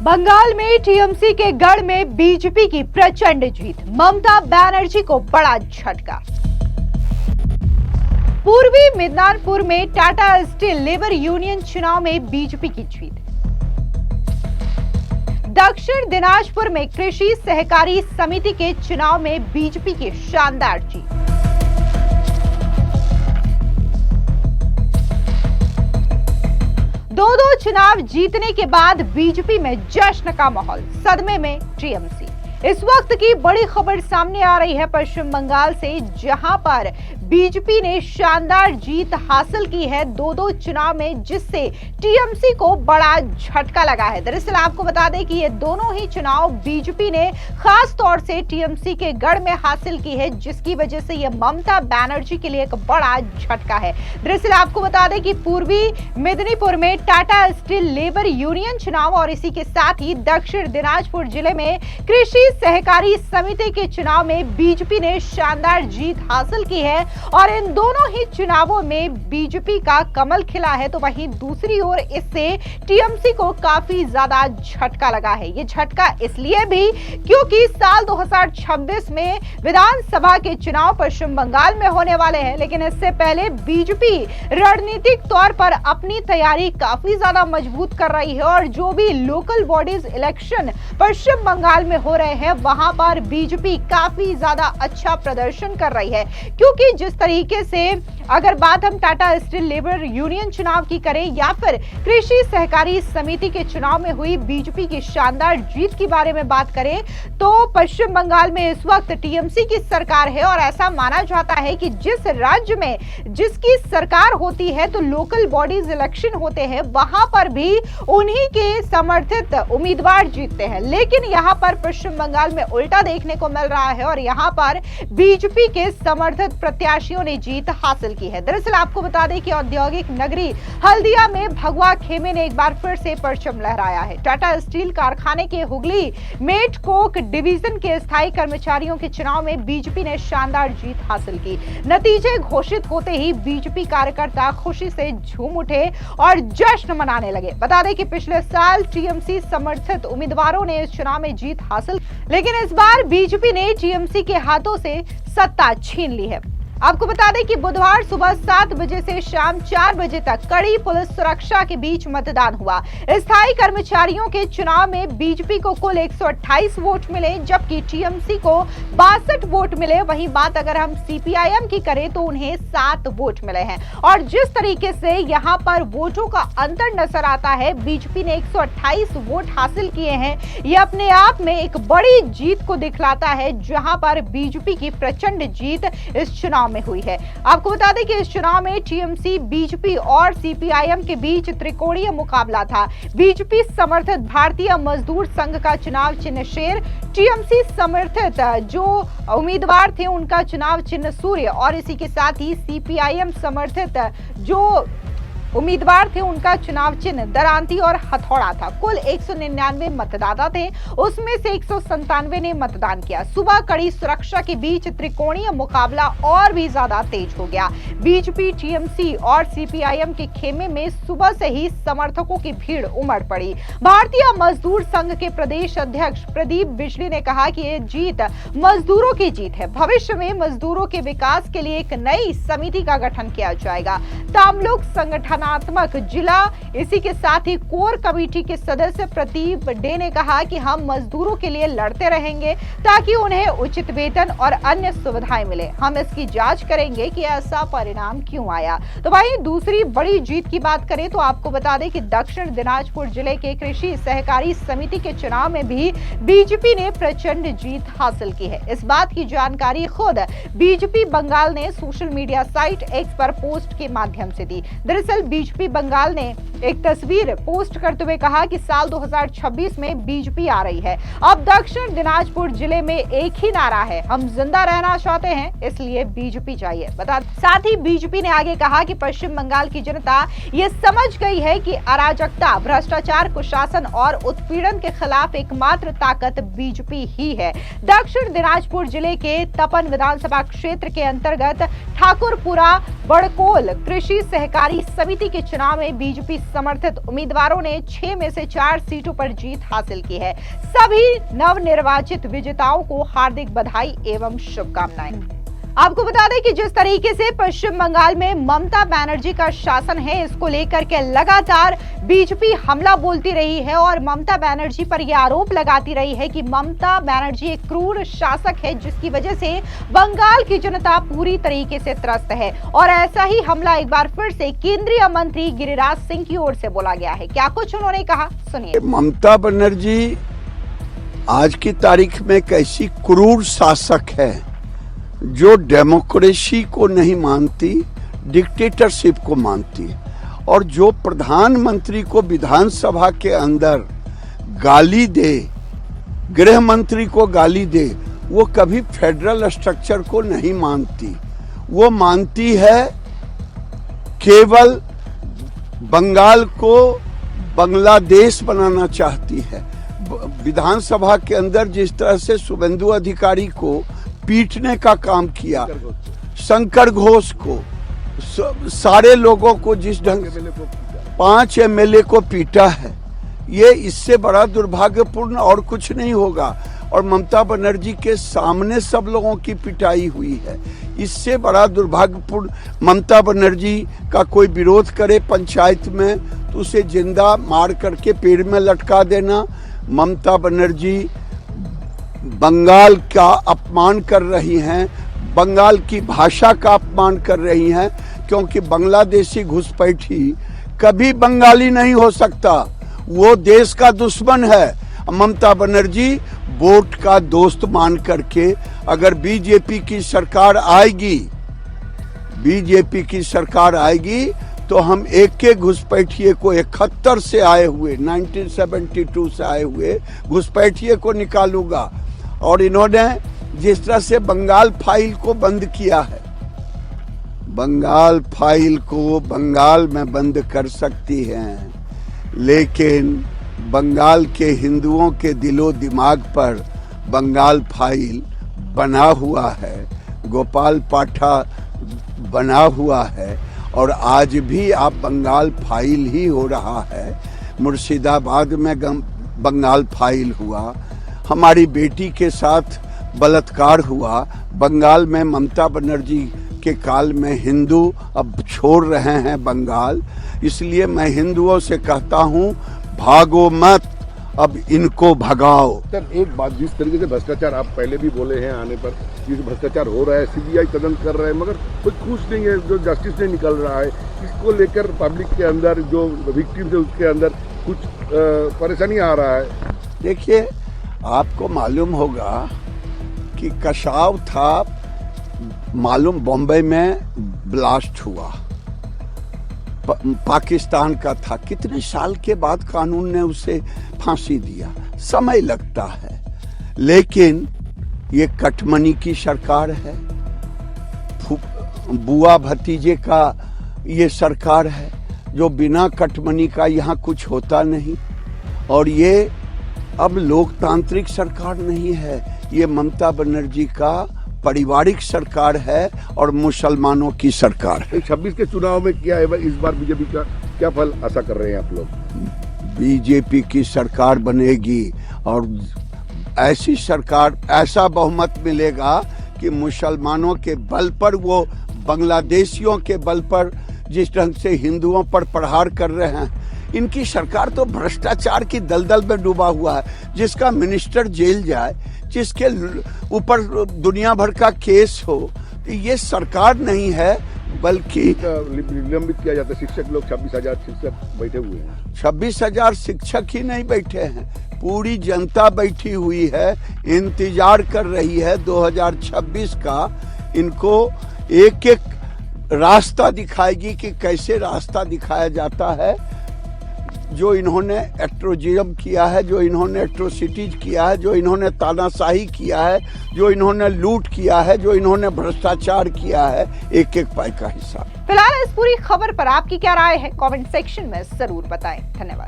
बंगाल में टीएमसी के गढ़ में बीजेपी की प्रचंड जीत, ममता बनर्जी को बड़ा झटका। पूर्वी मिदनापुर में टाटा स्टील लेबर यूनियन चुनाव में बीजेपी की जीत। दक्षिण दिनाजपुर में कृषि सहकारी समिति के चुनाव में बीजेपी की शानदार जीत। दो चुनाव जीतने के बाद बीजेपी में जश्न का माहौल, सदमे में टीएमसी। इस वक्त की बड़ी खबर सामने आ रही है पश्चिम बंगाल से, जहां पर बीजेपी ने शानदार जीत हासिल की है दो चुनाव में, जिससे टीएमसी को बड़ा झटका लगा है। दरअसल आपको बता दें कि ये दोनों ही चुनाव बीजेपी ने खास तौर से टीएमसी के गढ़ में हासिल की है, जिसकी वजह से ये ममता बनर्जी के लिए एक बड़ा झटका है। दरअसल आपको बता दें कि पूर्वी मिदनीपुर में टाटा स्टील लेबर यूनियन चुनाव और इसी के साथ ही दक्षिण दिनाजपुर जिले में कृषि सहकारी समिति के चुनाव में बीजेपी ने शानदार जीत हासिल की है और इन दोनों ही चुनावों में बीजेपी का कमल खिला है। तो वहीं दूसरी ओर इससे टीएमसी को काफी ज्यादा झटका लगा है। ये झटका इसलिए भी क्योंकि साल 2026 में विधानसभा के चुनाव पश्चिम बंगाल में होने वाले हैं, लेकिन इससे पहले बीजेपी रणनीतिक तौर पर अपनी तैयारी काफी ज्यादा मजबूत कर रही है और जो भी लोकल बॉडीज इलेक्शन पश्चिम बंगाल में हो रहे हैं वहां पर बीजेपी काफी ज्यादा अच्छा प्रदर्शन कर रही है। क्योंकि जिस तरीके से अगर बात हम टाटा स्टील लेबर यूनियन चुनाव की करें या फिर कृषि सहकारी समिति के चुनाव में हुई बीजेपी की शानदार जीत के बारे में बात करें तो पश्चिम बंगाल में इस वक्त टीएमसी की सरकार है और ऐसा माना जाता है कि जिस राज्य में जिसकी सरकार होती है तो लोकल बॉडीज इलेक्शन होते हैं, वहां पर भी उन्हीं के समर्थित उम्मीदवार जीतते हैं। लेकिन यहाँ पर पश्चिम बंगाल में उल्टा देखने को मिल रहा है और यहाँ पर बीजेपी के समर्थित प्रत्याशियों ने जीत हासिल की है। दरअसल आपको बता दें कि औद्योगिक नगरी हल्दिया में भगवा खेमे ने एक बार फिर से परचम लहराया है। टाटा स्टील कारखाने के हुगली मेट कोक डिवीजन के स्थायी कर्मचारियों के चुनाव में बीजेपी ने शानदार जीत हासिल की। नतीजे घोषित होते ही बीजेपी कार्यकर्ता खुशी से झूम उठे और जश्न मनाने लगे। बता दें कि पिछले साल टीएमसी समर्थित उम्मीदवारों ने इस चुनाव में जीत हासिल, लेकिन इस बार बीजेपी ने टीएमसी के हाथों से सत्ता छीन ली है। आपको बता दें कि बुधवार सुबह 7 बजे से शाम 4 बजे तक कड़ी पुलिस सुरक्षा के बीच मतदान हुआ। स्थायी कर्मचारियों के चुनाव में बीजेपी को कुल 128 वोट मिले, जबकि टीएमसी को 62 वोट मिले। वहीं बात अगर हम सीपीआईएम की करें तो उन्हें 7 वोट मिले हैं। और जिस तरीके से यहां पर वोटों का अंतर नजर आता है, बीजेपी ने 128 वोट हासिल किए हैं, यह अपने आप में एक बड़ी जीत को दिखलाता है, जहां पर बीजेपी की प्रचंड जीत इस चुनाव में हुई है। आपको बता दें कि इस चुनाव में टीएमसी, बीजेपी और सीपीआईएम के बीच त्रिकोणीय मुकाबला था। बीजेपी समर्थित भारतीय मजदूर संघ का चुनाव चिन्ह शेर, टीएमसी समर्थित जो उम्मीदवार थे उनका चुनाव चिन्ह सूर्य और इसी के साथ ही सीपीआईएम समर्थित जो उम्मीदवार थे उनका चुनाव चिन्ह दरांती और हथौड़ा था। कुल 199 मतदाता थे, उसमें से 197 ने मतदान किया। सुबह कड़ी सुरक्षा के बीच त्रिकोणीय मुकाबला और भी ज्यादा तेज हो गया। बीजेपी, टीएमसी और सीपीआईएम के खेमे में सुबह से ही समर्थकों की भीड़ उमड़ पड़ी। भारतीय मजदूर संघ के प्रदेश अध्यक्ष प्रदीप बिजली ने कहा कि ये जीत मजदूरों की जीत है। भविष्य में मजदूरों के विकास के लिए एक नई समिति का गठन किया जाएगा। तामलुक संगठन जिला, इसी के साथ ही कोर कमेटी के सदस्य प्रदीप डे ने कहा कि हम मजदूरों के लिए लड़ते रहेंगे ताकि उन्हें उचित वेतन और अन्य सुविधाएं मिले। हम इसकी जांच करेंगे कि ऐसा परिणाम क्यों आया। तो वहीं दूसरी बड़ी जीत की बात करें तो आपको बता दें कि दक्षिण दिनाजपुर जिले के कृषि सहकारी समिति के चुनाव में भी बीजेपी ने प्रचंड जीत हासिल की है। इस बात की जानकारी खुद बीजेपी बंगाल ने सोशल मीडिया साइट एक्स पर पोस्ट के माध्यम से दी। दरअसल बीजेपी बंगाल ने एक तस्वीर पोस्ट करते हुए कहा कि साल 2026 में बीजेपी आ रही है। अब दक्षिण दिनाजपुर जिले में एक ही नारा है, हम जिंदा रहना चाहते हैं, इसलिए बीजेपी चाहिए। साथ ही बीजेपी ने आगे कहा कि पश्चिम बंगाल की जनता ये समझ गई है कि अराजकता, भ्रष्टाचार, कुशासन और उत्पीड़न के खिलाफ एकमात्र ताकत बीजेपी ही है। दक्षिण दिनाजपुर जिले के तपन विधानसभा क्षेत्र के अंतर्गत ठाकुरपुरा बड़कोल कृषि सहकारी समिति समिति के चुनाव में बीजेपी समर्थित उम्मीदवारों ने 6 में से 4 सीटों पर जीत हासिल की है। सभी नवनिर्वाचित विजेताओं को हार्दिक बधाई एवं शुभकामनाएं। आपको बता दें कि जिस तरीके से पश्चिम बंगाल में ममता बनर्जी का शासन है, इसको लेकर के लगातार बीजेपी हमला बोलती रही है और ममता बनर्जी पर यह आरोप लगाती रही है कि ममता बनर्जी एक क्रूर शासक है, जिसकी वजह से बंगाल की जनता पूरी तरीके से त्रस्त है। और ऐसा ही हमला एक बार फिर से केंद्रीय मंत्री गिरिराज सिंह की ओर से बोला गया है। क्या कुछ उन्होंने कहा, सुनिए। ममता बनर्जी आज की तारीख में एक ऐसी क्रूर शासक है जो डेमोक्रेसी को नहीं मानती, डिक्टेटरशिप को मानती है, और जो प्रधानमंत्री को विधानसभा के अंदर गाली दे, गृह मंत्री को गाली दे, वो कभी फेडरल स्ट्रक्चर को नहीं मानती। वो मानती है केवल बंगाल को बांग्लादेश बनाना चाहती है। विधानसभा के अंदर जिस तरह से शुभेंदु अधिकारी को पीटने का काम किया, शंकर घोष को, सारे लोगों को जिस ढंग से 5 एमएलए को पीटा है, ये इससे बड़ा दुर्भाग्यपूर्ण और कुछ नहीं होगा। और ममता बनर्जी के सामने सब लोगों की पिटाई हुई है, इससे बड़ा दुर्भाग्यपूर्ण। ममता बनर्जी का कोई विरोध करे पंचायत में तो उसे जिंदा मार करके पेड़ में लटका देना। ममता बनर्जी बंगाल का अपमान कर रही हैं, बंगाल की भाषा का अपमान कर रही हैं, क्योंकि बांग्लादेशी घुसपैठी कभी बंगाली नहीं हो सकता, वो देश का दुश्मन है। ममता बनर्जी वोट का दोस्त मान करके अगर बीजेपी की सरकार आएगी तो हम एक घुसपैठिए को 71 से आए हुए 1972 से आए हुए घुसपैठिए को निकालूंगा। और इन्होंने जिस तरह से बंगाल फाइल को बंद किया है, बंगाल फाइल को बंगाल में बंद कर सकती हैं, लेकिन बंगाल के हिंदुओं के दिलो दिमाग पर बंगाल फाइल बना हुआ है, गोपाल पाठा बना हुआ है, और आज भी आप बंगाल फाइल ही हो रहा है। मुर्शिदाबाद में बंगाल फाइल हुआ, हमारी बेटी के साथ बलात्कार हुआ, बंगाल में ममता बनर्जी के काल में हिंदू अब छोड़ रहे हैं बंगाल। इसलिए मैं हिंदुओं से कहता हूं, भागो मत, अब इनको भगाओ। सर, एक बात, जिस तरीके से भ्रष्टाचार आप पहले भी बोले हैं आने पर, ये भ्रष्टाचार हो रहा है, सीबीआई तदंत कर रहा है, मगर कोई खुश नहीं है, जो जस्टिस नहीं निकल रहा है, इसको लेकर पब्लिक के अंदर जो विक्टिम है उसके अंदर कुछ परेशानी आ रहा है। देखिए, आपको मालूम होगा कि कसाव था, मालूम बॉम्बे में ब्लास्ट हुआ, पाकिस्तान का था, कितने साल के बाद कानून ने उसे फांसी दिया, समय लगता है। लेकिन ये कटमनी की सरकार है, बुआ भतीजे का ये सरकार है, जो बिना कटमनी का यहाँ कुछ होता नहीं। और ये अब लोकतांत्रिक सरकार नहीं है, ये ममता बनर्जी का पारिवारिक सरकार है और मुसलमानों की सरकार है। 26 के चुनाव में क्या है इस बार बीजेपी का क्या फल आशा कर रहे हैं आप लोग? बीजेपी की सरकार बनेगी और ऐसी सरकार, ऐसा बहुमत मिलेगा कि मुसलमानों के बल पर, वो बांग्लादेशियों के बल पर जिस ढंग से हिंदुओं पर प्रहार कर रहे हैं, इनकी सरकार तो भ्रष्टाचार की दलदल में डूबा हुआ है। जिसका मिनिस्टर जेल जाए, जिसके ऊपर दुनिया भर का केस हो, ये सरकार नहीं है, बल्कि निलंबित किया जाता है। शिक्षक लोग 26,000 शिक्षक बैठे हुए हैं। 26,000 शिक्षक ही नहीं बैठे हैं, पूरी जनता बैठी हुई है, इंतजार कर रही है 2026 का। इनको एक एक रास्ता दिखाएगी कि कैसे रास्ता दिखाया जाता है। जो इन्होंने एट्रोजिज्म किया है, जो इन्होंने एट्रोसिटीज किया है, जो इन्होंने तानाशाही किया है, जो इन्होंने लूट किया है, जो इन्होंने भ्रष्टाचार किया है, एक एक पाई का हिसाब। फिलहाल इस पूरी खबर पर आपकी क्या राय है, कमेंट सेक्शन में जरूर बताएं। धन्यवाद।